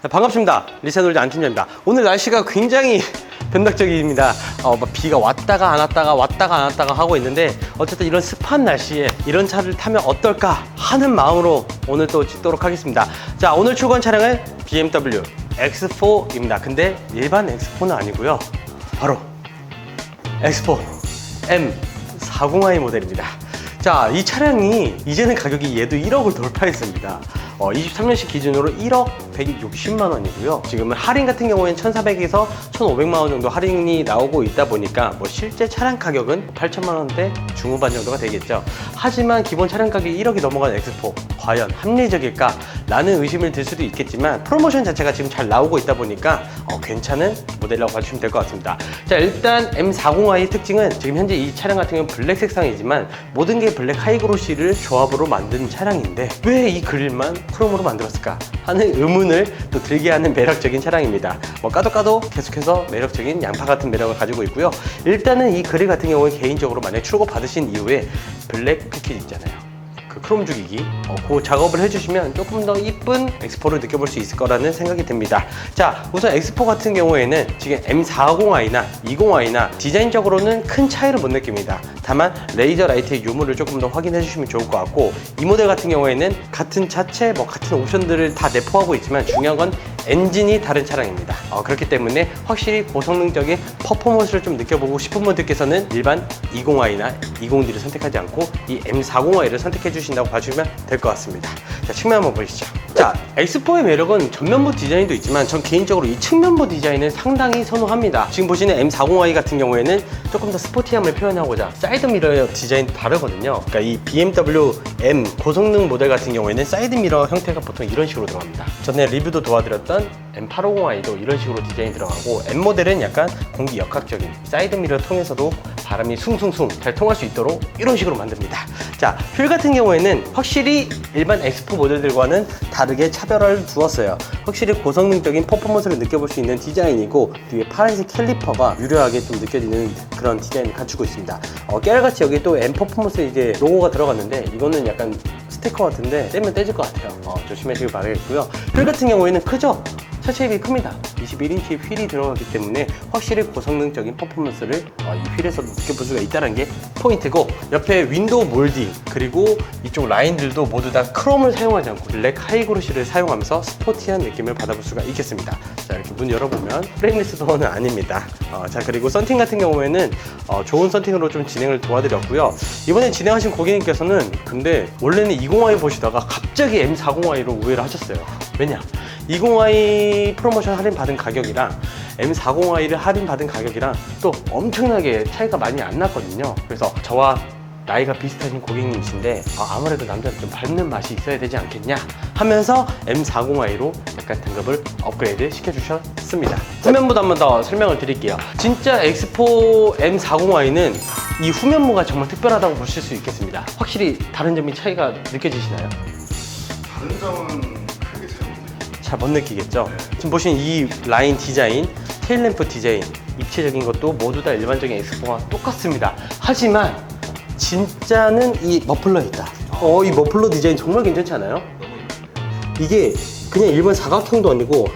반갑습니다. 리셋놀즈 안팀장입니다. 오늘 날씨가 굉장히 변덕적입니다. 비가 왔다가 안 왔다가 왔다가 안 왔다가 하고 있는데 어쨌든 이런 습한 날씨에 이런 차를 타면 어떨까 하는 마음으로 오늘 또 찍도록 하겠습니다. 자, 오늘 출고한 차량은 BMW X4입니다. 근데 일반 X4는 아니고요. 바로 X4 M40i 모델입니다. 자, 이 차량이 이제는 가격이 얘도 1억을 돌파했습니다. 23년식 기준으로 1억 160만 원이고요. 지금은 할인 같은 경우에는 1,400에서 1,500만 원 정도 할인이 나오고 있다 보니까 실제 차량 가격은 8천만 원대 중후반 정도가 되겠죠. 하지만 기본 차량 가격이 1억이 넘어간 X4 과연 합리적일까? 라는 의심을 들 수도 있겠지만 프로모션 자체가 지금 잘 나오고 있다 보니까 괜찮은 모델이라고 봐주시면 될 것 같습니다. 자, 일단 M40i 특징은 지금 현재 이 차량 같은 경우는 블랙 색상이지만 모든 게 블랙 하이그로시를 조합으로 만든 차량인데 왜 이 그릴만 크롬으로 만들었을까 하는 의문을 또 들게 하는 매력적인 차량입니다. 까도 계속해서 매력적인 양파 같은 매력을 가지고 있고요. 일단은 이 그릴 같은 경우에 개인적으로 만약 출고 받으신 이후에 블랙 패키지 있잖아요. 그 크롬 죽이기 그 작업을 해주시면 조금 더 이쁜 X4를 느껴볼 수 있을 거라는 생각이 듭니다. 자, 우선 X4 같은 경우에는 지금 M40i나 20i나 디자인적으로는 큰 차이를 못 느낍니다. 다만 레이저 라이트의 유무를 조금 더 확인해 주시면 좋을 것 같고, 이 모델 같은 경우에는 같은 차체 같은 옵션들을 다 내포하고 있지만 중요한 건 엔진이 다른 차량입니다. 그렇기 때문에 확실히 고성능적인 퍼포먼스를 좀 느껴보고 싶은 분들께서는 일반 20i나 20D를 선택하지 않고 이 M40i를 선택해 주신다고 봐주시면 될 것 같습니다. 자, 측면 한번 보시죠. 자, X4의 매력은 전면부 디자인도 있지만 전 개인적으로 이 측면부 디자인을 상당히 선호합니다. 지금 보시는 M40i 같은 경우에는 조금 더 스포티함을 표현하고자 사이드 미러 디자인도 다르거든요. 그러니까 이 BMW M 고성능 모델 같은 경우에는 사이드 미러 형태가 보통 이런 식으로 들어갑니다. 전에 리뷰도 도와드렸던 M850i도 이런 식으로 디자인이 들어가고, M 모델은 약간 공기 역학적인 사이드 미러 통해서도 바람이 숭숭숭 잘 통할 수 있도록 이런 식으로 만듭니다. 자, 휠 같은 경우에는 확실히 일반 X4 모델들과는 다르게 차별화를 두었어요. 확실히 고성능적인 퍼포먼스를 느껴볼 수 있는 디자인이고, 뒤에 파란색 캘리퍼가 유려하게 좀 느껴지는 그런 디자인을 갖추고 있습니다. 깨알같이 여기 또 M 퍼포먼스 이제 로고가 들어갔는데 이거는 약간 스티커 같은데 떼면 떼질 것 같아요. 조심하시길 바라겠고요. 휠 같은 경우에는 크죠? 차체 힙이 큽니다. 21인치 휠이 들어가기 때문에 확실히 고성능적인 퍼포먼스를 이 휠에서도 느껴볼 수가 있다는 게 포인트고, 옆에 윈도우 몰딩 그리고 이쪽 라인들도 모두 다 크롬을 사용하지 않고 블랙 하이그로시를 사용하면서 스포티한 느낌을 받아볼 수가 있겠습니다. 자, 이렇게 문 열어보면 프레임리스 도어는 아닙니다. 자, 그리고 썬팅 같은 경우에는 좋은 썬팅으로 좀 진행을 도와드렸고요. 이번에 진행하신 고객님께서는 근데 원래는 20i 보시다가 갑자기 M40i로 우회를 하셨어요. 왜냐? 20i 프로모션 할인 받은 가격이랑 M40i를 할인 받은 가격이랑 또 엄청나게 차이가 많이 안 났거든요. 그래서 저와 나이가 비슷하신 고객님이신데 아무래도 남자는 좀 밟는 맛이 있어야 되지 않겠냐 하면서 M40i로 약간 등급을 업그레이드 시켜주셨습니다. 후면부도 한 번 더 설명을 드릴게요. 진짜 X4 M40i는 이 후면부가 정말 특별하다고 보실 수 있겠습니다. 확실히 다른 점이 차이가 느껴지시나요? 다른 점은 잘 못 느끼겠죠? 지금 보시는 이 라인 디자인, 테일램프 디자인, 입체적인 것도 모두 다 일반적인 X4와 똑같습니다. 하지만 진짜는 이 머플러에 있다. 이 머플러 디자인 정말 괜찮지 않아요? 이게 그냥 일반 사각형도 아니고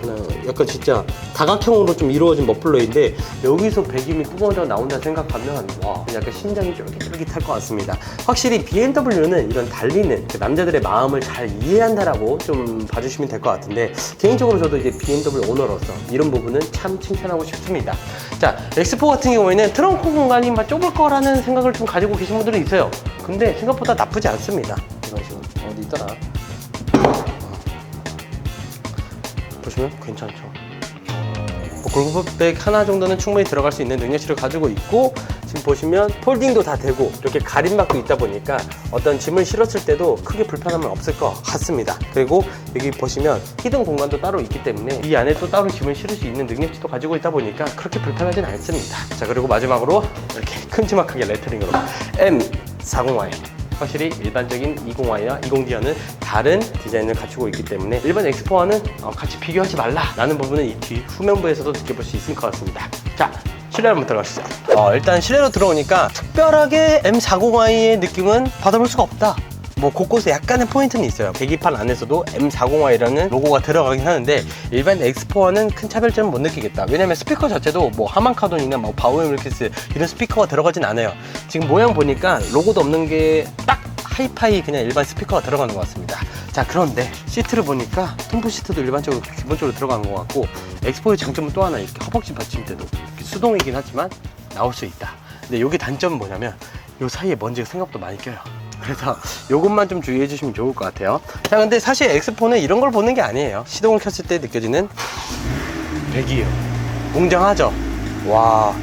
약간 진짜 다각형으로 좀 이루어진 머플러인데, 여기서 배기음이 뿜어져 나온다 생각하면 와, 약간 심장이 쫄깃쫄깃할 것 같습니다. 확실히 BMW는 이런 달리는 남자들의 마음을 잘 이해한다라고 좀 봐주시면 될 것 같은데, 개인적으로 저도 이제 BMW 오너로서 이런 부분은 참 칭찬하고 싶습니다. 자, X4 같은 경우에는 트렁크 공간이 막 좁을 거라는 생각을 좀 가지고 계신 분들이 있어요. 근데 생각보다 나쁘지 않습니다. 이런 식으로 어디 있더라? 보시면 괜찮죠. 골프백 하나 정도는 충분히 들어갈 수 있는 능력치를 가지고 있고, 지금 보시면 폴딩도 다 되고 이렇게 가림막도 있다 보니까 어떤 짐을 실었을 때도 크게 불편함은 없을 것 같습니다. 그리고 여기 보시면 히든 공간도 따로 있기 때문에 이 안에 또 따로 짐을 실을 수 있는 능력치도 가지고 있다 보니까 그렇게 불편하진 않습니다. 자, 그리고 마지막으로 이렇게 큼지막하게 레터링으로 M40i, 확실히 일반적인 20i와 20D와는 다른 디자인을 갖추고 있기 때문에 일반 X4와는 같이 비교하지 말라라는 부분은 이 뒤 후면부에서도 느껴볼 수 있을 것 같습니다. 자, 실내 한번 들어가시죠. 일단 실내로 들어오니까 특별하게 M40i의 느낌은 받아볼 수가 없다. 뭐 곳곳에 약간의 포인트는 있어요. 계기판 안에서도 M40i라는 로고가 들어가긴 하는데 일반 X4와는 큰 차별점은 못 느끼겠다. 왜냐면 스피커 자체도 뭐 하만카돈이나 뭐 바우엠 밀키스 이런 스피커가 들어가진 않아요. 지금 모양 보니까 로고도 없는 게 딱 하이파이 그냥 일반 스피커가 들어가는 것 같습니다. 자, 그런데 시트를 보니까 톰프 시트도 일반적으로 기본적으로 들어가는 것 같고, X4의 장점은 또 하나, 이렇게 허벅지 받침대도 이렇게 수동이긴 하지만 나올 수 있다. 근데 여기 단점은 뭐냐면 요 사이에 먼지가 생각보다 많이 껴요. 그래서 요것만 좀 주의해 주시면 좋을 것 같아요. 자, 근데 사실 X4는 이런 걸 보는 게 아니에요. 시동을 켰을 때 느껴지는 배기음 웅장하죠. 와,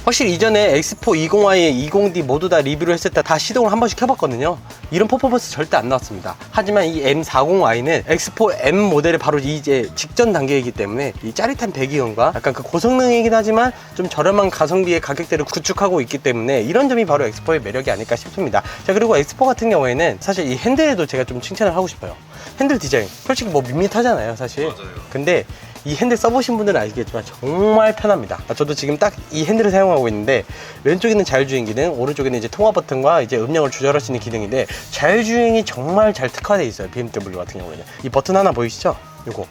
확실히 이전에 X4 20i, 20D 모두 다 리뷰를 했을 때 다 시동을 한 번씩 켜봤거든요. 이런 퍼포먼스 절대 안 나왔습니다. 하지만 이 M40i는 X4 M 모델의 바로 이제 직전 단계이기 때문에 이 짜릿한 배기음과 약간 그 고성능이긴 하지만 좀 저렴한 가성비의 가격대를 구축하고 있기 때문에 이런 점이 바로 X4의 매력이 아닐까 싶습니다. 자, 그리고 X4 같은 경우에는 사실 이 핸들에도 제가 좀 칭찬을 하고 싶어요. 핸들 디자인 솔직히 뭐 밋밋하잖아요, 사실. 맞아요. 근데 이 핸들 써보신 분들은 아시겠지만 정말 편합니다. 저도 지금 딱 이 핸들을 사용하고 있는데 왼쪽에는 자율주행 기능, 오른쪽에는 이제 통화 버튼과 이제 음량을 조절할 수 있는 기능인데 자율주행이 정말 잘 특화되어 있어요. BMW 같은 경우에는 이 버튼 하나 보이시죠? 이거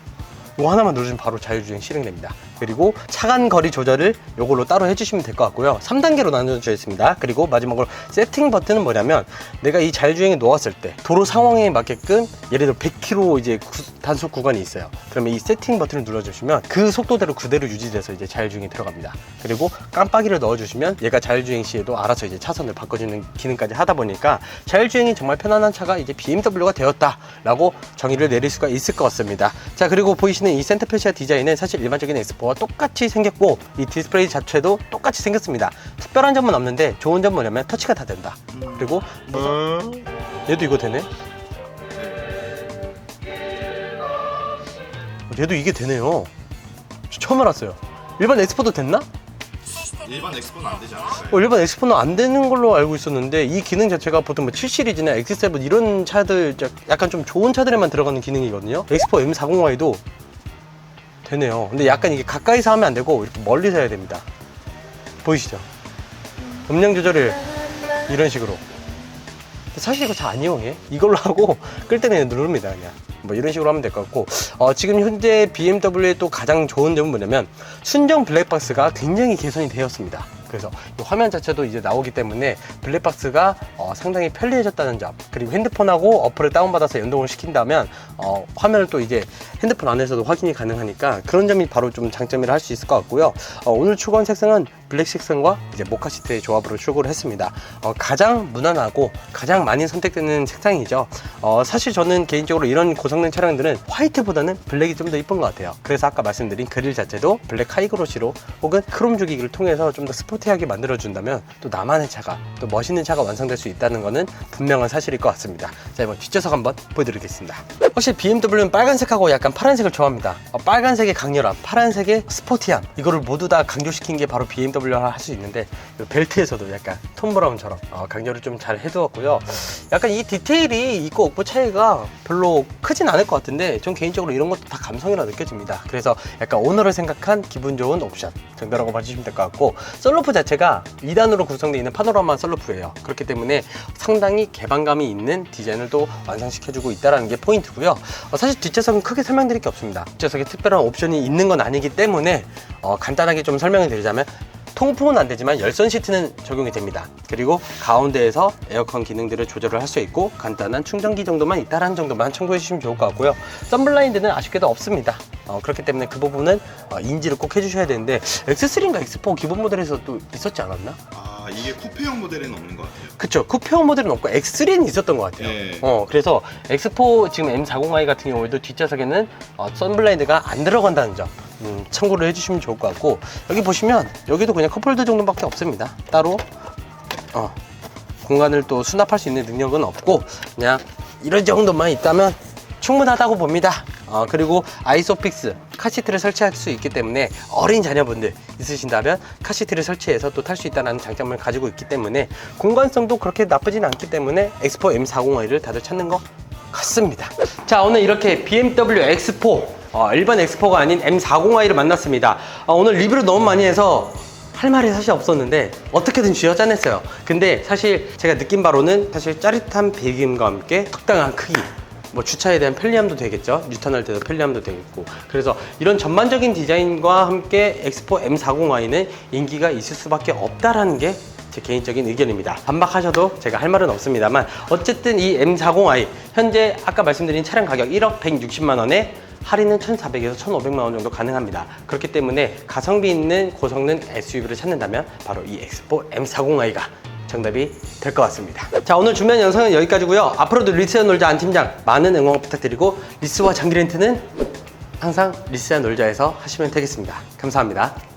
하나만 누르시면 바로 자율주행 실행됩니다. 그리고 차간 거리 조절을 이걸로 따로 해주시면 될 것 같고요. 3단계로 나눠져 있습니다. 그리고 마지막으로 세팅 버튼은 뭐냐면 내가 이 자율주행에 놓았을 때 도로 상황에 맞게끔 예를 들어 100km 이제 단속 구간이 있어요. 그러면 이 세팅 버튼을 눌러주시면 그 속도대로 그대로 유지돼서 이제 자율주행이 들어갑니다. 그리고 깜빡이를 넣어주시면 얘가 자율주행 시에도 알아서 이제 차선을 바꿔주는 기능까지 하다 보니까 자율주행이 정말 편안한 차가 이제 BMW가 되었다라고 정의를 내릴 수가 있을 것 같습니다. 자, 그리고 보이시는 이 센터 페시아 디자인은 사실 일반적인 X4와 똑같이 생겼고 이 디스플레이 자체도 똑같이 생겼습니다. 특별한 점은 없는데 좋은 점은 뭐냐면 터치가 다 된다. 그리고 얘도 이거 되네? 얘도 이게 되네요. 저 처음 알았어요. 일반 X4도 됐나? 일반 X4는 안 되지 않을까요? 일반 X4는 안 되는 걸로 알고 있었는데 이 기능 자체가 보통 뭐 7 시리즈나 X7 이런 차들 약간 좀 좋은 차들에만 들어가는 기능이거든요. X4 M40i도 되네요. 근데 약간 이게 가까이서 하면 안 되고 이렇게 멀리서 해야 됩니다. 보이시죠? 음량 조절을 이런 식으로. 사실 이거 잘 안 이용해. 이걸로 하고 끌 때는 누릅니다, 그냥. 뭐 이런 식으로 하면 될 것 같고, 지금 현재 BMW의 또 가장 좋은 점은 뭐냐면 순정 블랙박스가 굉장히 개선이 되었습니다. 그래서 이 화면 자체도 이제 나오기 때문에 블랙박스가 상당히 편리해졌다는 점, 그리고 핸드폰하고 어플을 다운받아서 연동을 시킨다면 화면을 또 이제 핸드폰 안에서도 확인이 가능하니까 그런 점이 바로 좀 장점이라 할 수 있을 것 같고요. 오늘 출고한 색상은 블랙 색상과 이제 모카 시트의 조합으로 출고를 했습니다. 가장 무난하고 가장 많이 선택되는 색상이죠. 사실 저는 개인적으로 이런 고성능 차량들은 화이트보다는 블랙이 좀 더 이쁜 것 같아요. 그래서 아까 말씀드린 그릴 자체도 블랙 하이그로시로 혹은 크롬 주기기를 통해서 좀 더 스포티하게 만들어준다면 또 나만의 차가, 또 멋있는 차가 완성될 수 있다는 것은 분명한 사실일 것 같습니다. 자, 이번 뒷좌석 한번 보여드리겠습니다. 확실히 BMW는 빨간색하고 약간 파란색을 좋아합니다. 빨간색의 강렬함, 파란색의 스포티함, 이거를 모두 다 강조시킨 게 바로 BMW라 할 수 있는데 벨트에서도 약간 톰 브라운처럼 강조를 좀 잘 해두었고요. 약간 이 디테일이 있고 없고 차이가 별로 크진 않을 것 같은데 전 개인적으로 이런 것도 다 감성이라 느껴집니다. 그래서 약간 오너를 생각한 기분 좋은 옵션 정도라고 봐주시면 될 것 같고, 썬루프 자체가 2단으로 구성되어 있는 파노라마 썬루프예요. 그렇기 때문에 상당히 개방감이 있는 디자인을 또 완성시켜주고 있다는 게 포인트고요. 사실 뒷좌석은 크게 설명드릴 게 없습니다. 뒷좌석에 특별한 옵션이 있는 건 아니기 때문에 간단하게 좀 설명을 드리자면 통풍은 안 되지만 열선 시트는 적용이 됩니다. 그리고 가운데에서 에어컨 기능들을 조절을 할 수 있고 간단한 충전기 정도만 있다라는 정도만 참고해 주시면 좋을 것 같고요. 썬블라인드는 아쉽게도 없습니다. 그렇기 때문에 그 부분은 인지를 꼭 해주셔야 되는데 X3인가 X4 기본 모델에서 또 있었지 않았나? 아, 이게 쿠페형 모델은 없는 것 같아요. 그쵸, 쿠페형 모델은 없고 X3는 있었던 것 같아요. 예. 그래서 X4 지금 M40i 같은 경우에도 뒷좌석에는 썬블라인드가 안 들어간다는 점 참고를 해주시면 좋을 것 같고, 여기 보시면 여기도 그냥 컵홀더 정도밖에 없습니다. 따로 공간을 또 수납할 수 있는 능력은 없고 그냥 이런 정도만 있다면 충분하다고 봅니다. 그리고 아이소픽스 카시트를 설치할 수 있기 때문에 어린 자녀분들 있으신다면 카시트를 설치해서 또 탈 수 있다는 장점을 가지고 있기 때문에 공간성도 그렇게 나쁘진 않기 때문에 X4 M40i를 다들 찾는 것 같습니다. 자, 오늘 이렇게 BMW X4 일반 X4가 아닌 M40i를 만났습니다. 오늘 리뷰를 너무 많이 해서 할 말이 사실 없었는데 어떻게든 쥐어짜냈어요. 근데 사실 제가 느낀 바로는 사실 짜릿한 배기음과 함께 적당한 크기, 뭐 주차에 대한 편리함도 되겠죠. 유턴할 때도 편리함도 되겠고, 그래서 이런 전반적인 디자인과 함께 엑스포 M40i는 인기가 있을 수밖에 없다라는 게 제 개인적인 의견입니다. 반박하셔도 제가 할 말은 없습니다만, 어쨌든 이 M40i 현재 아까 말씀드린 차량 가격 1억 160만 원에 할인은 1,400에서 1,500만 원 정도 가능합니다. 그렇기 때문에 가성비 있는 고성능 SUV를 찾는다면 바로 이 엑스포 M40i가 정답이 될 것 같습니다. 자, 오늘 준비한 영상은 여기까지고요. 앞으로도 리스와 놀자 안 팀장 많은 응원 부탁드리고, 리스와 장기 렌트는 항상 리스와 놀자에서 하시면 되겠습니다. 감사합니다.